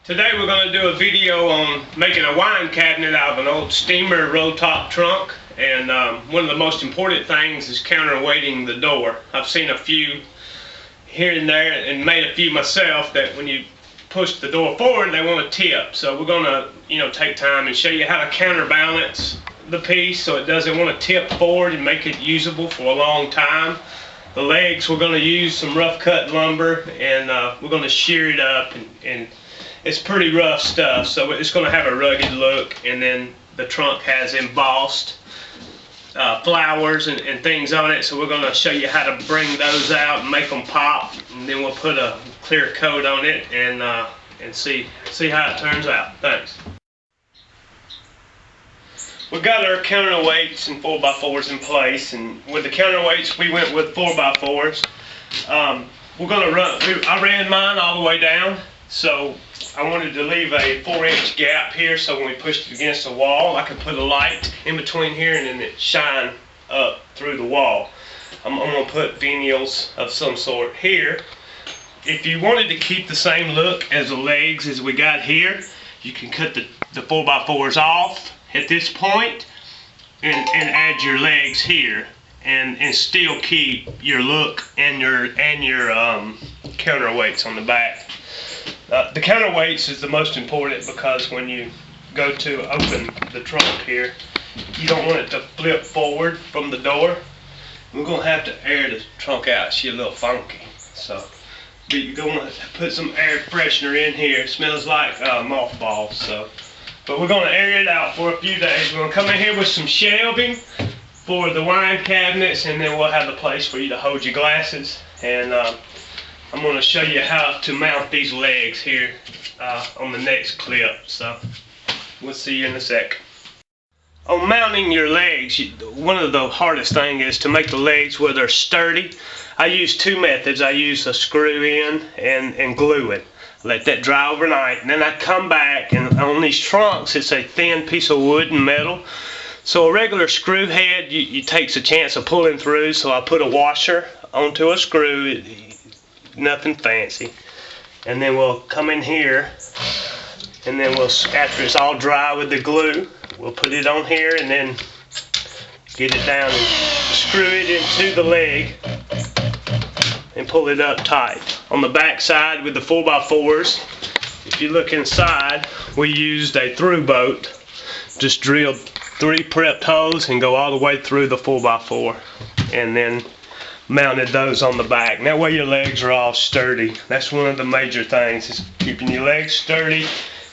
Today we're going to do a video on making a wine cabinet out of an old steamer roll top trunk, and one of the most important things is counterweighting the door. I've seen a few here and there and made a few myself that when you push the door forward they want to tip. So we're going to take time and show you how to counterbalance the piece so it doesn't want to tip forward and make it usable for a long time. The legs, we're going to use some rough cut lumber, and we're going to shear it up, and it's pretty rough stuff, so it's going to have a rugged look. And then the trunk has embossed flowers and things on it, so we're going to show you how to bring those out and make them pop, and then we'll put a clear coat on it and see how it turns out. Thanks. We've got our counterweights and 4x4s in place, and with the counterweights we went with 4x4s. We're going to run. I ran mine all the way down, so I wanted to leave a 4-inch gap here so when we pushed it against the wall I could put a light in between here and then it shine up through the wall. I'm going to put finials of some sort here. If you wanted to keep the same look as the legs as we got here, you can cut the 4x4s off at this point and add your legs here and still keep your look and your counterweights on the back. The counterweights is the most important because when you go to open the trunk here, you don't want it to flip forward from the door. We're going to have to air the trunk out. She's a little funky, so but you're going to put some air freshener in here. It smells like mothballs, so. But we're going to air it out for a few days. We're going to come in here with some shelving for the wine cabinets, and then we'll have the place for you to hold your glasses. And I'm going to show you how to mount these legs here on the next clip. So we'll see you in a sec. On mounting your legs, one of the hardest things is to make the legs where they're sturdy. I use two methods. I use a screw in and glue it. Let that dry overnight, and then I come back, and on these trunks it's a thin piece of wood and metal. So a regular screw head, you takes a chance of pulling through, so I put a washer onto a screw, nothing fancy. And then we'll come in here, and then after it's all dry with the glue, we'll put it on here and then get it down and screw it into the leg and pull it up tight. On the back side with the 4x4s, if you look inside, we used a through bolt. Just drilled 3 prepped holes and go all the way through the 4x4, and then mounted those on the back. And that way your legs are all sturdy. That's one of the major things, is keeping your legs sturdy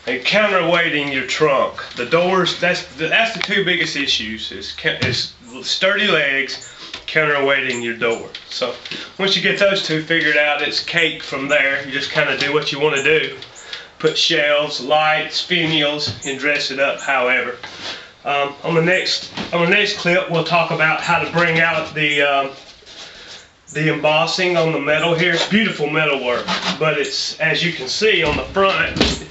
and counterweighting your trunk. The doors, that's the two biggest issues, is sturdy legs, counterweighting your door. So once you get those two figured out, it's cake from there. You just kind of do what you want to do. Put shelves, lights, finials, and dress it up however. On the next clip we'll talk about how to bring out the embossing on the metal here. It's beautiful metal work, but it's, as you can see on the front,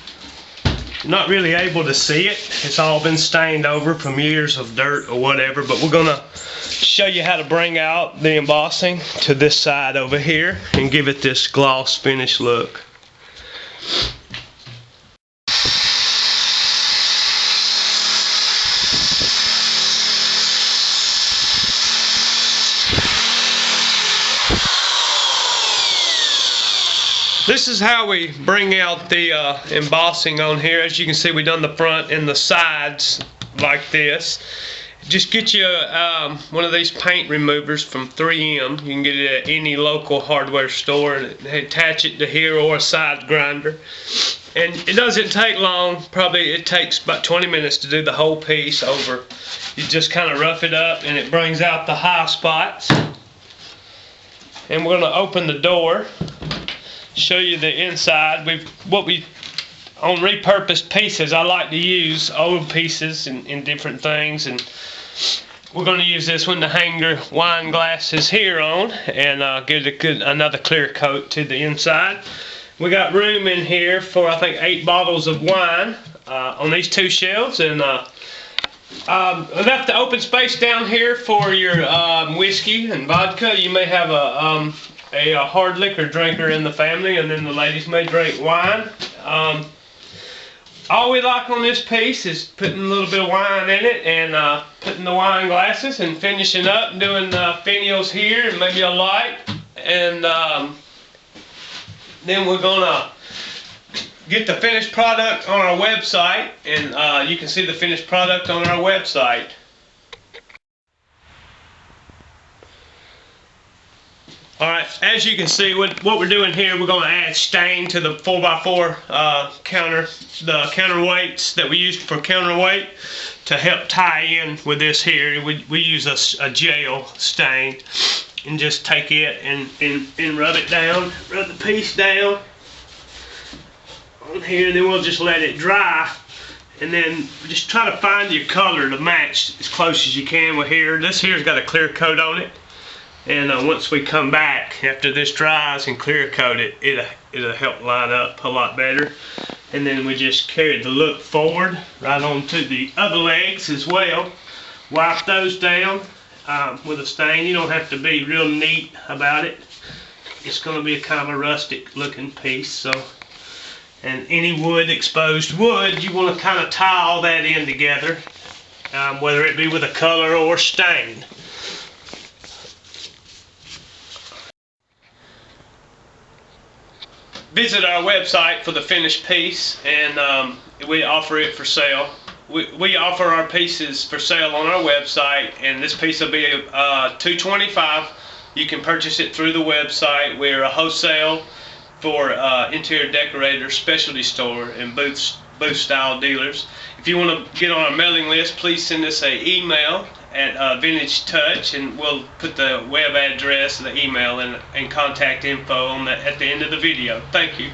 you're not really able to see it. It's all been stained over from years of dirt or whatever, but we're gonna show you how to bring out the embossing to this side over here and give it this gloss finish look. This is how we bring out the embossing on here. As you can see, we've done the front and the sides like this. Just get you one of these paint removers from 3M. You can get it at any local hardware store and attach it to here, or a side grinder. And it doesn't take long. Probably it takes about 20 minutes to do the whole piece over. You just kind of rough it up and it brings out the high spots. And we're going to open the door, show you the inside. On repurposed pieces, I like to use old pieces in different things, and we're going to use this one to hang your wine glasses here on, and give it another clear coat to the inside. We got room in here for I think 8 bottles of wine on these 2 shelves, and I left the open space down here for your whiskey and vodka. You may have a hard liquor drinker in the family, and then the ladies may drink wine. all we like on this piece is putting a little bit of wine in it and putting the wine glasses and finishing up and doing finials here and maybe a light. And then we're gonna get the finished product on our website, and you can see the finished product on our website. Alright, as you can see, what we're doing here, we're going to add stain to the 4x4 counter, the counterweights that we used for counterweight to help tie in with this here. We use a gel stain and just take it and rub it down, rub the piece down on here, and then we'll just let it dry. And then just try to find your color to match as close as you can with here. This here's got a clear coat on it. And once we come back, after this dries and clear coat it, it'll help line up a lot better. And then we just carry the look forward right onto the other legs as well. Wipe those down with a stain. You don't have to be real neat about it. It's going to be a kind of a rustic looking piece. So, and any wood, exposed wood, you want to kind of tie all that in together, whether it be with a color or stain. Visit our website for the finished piece, and we offer it for sale. We offer our pieces for sale on our website, and this piece will be $225. You can purchase it through the website. We're a wholesale for interior decorators, specialty store, and booth style dealers. If you want to get on our mailing list, please send us an email at Vintage Touch, and we'll put the web address, the email, and contact info on at the end of the video. Thank you.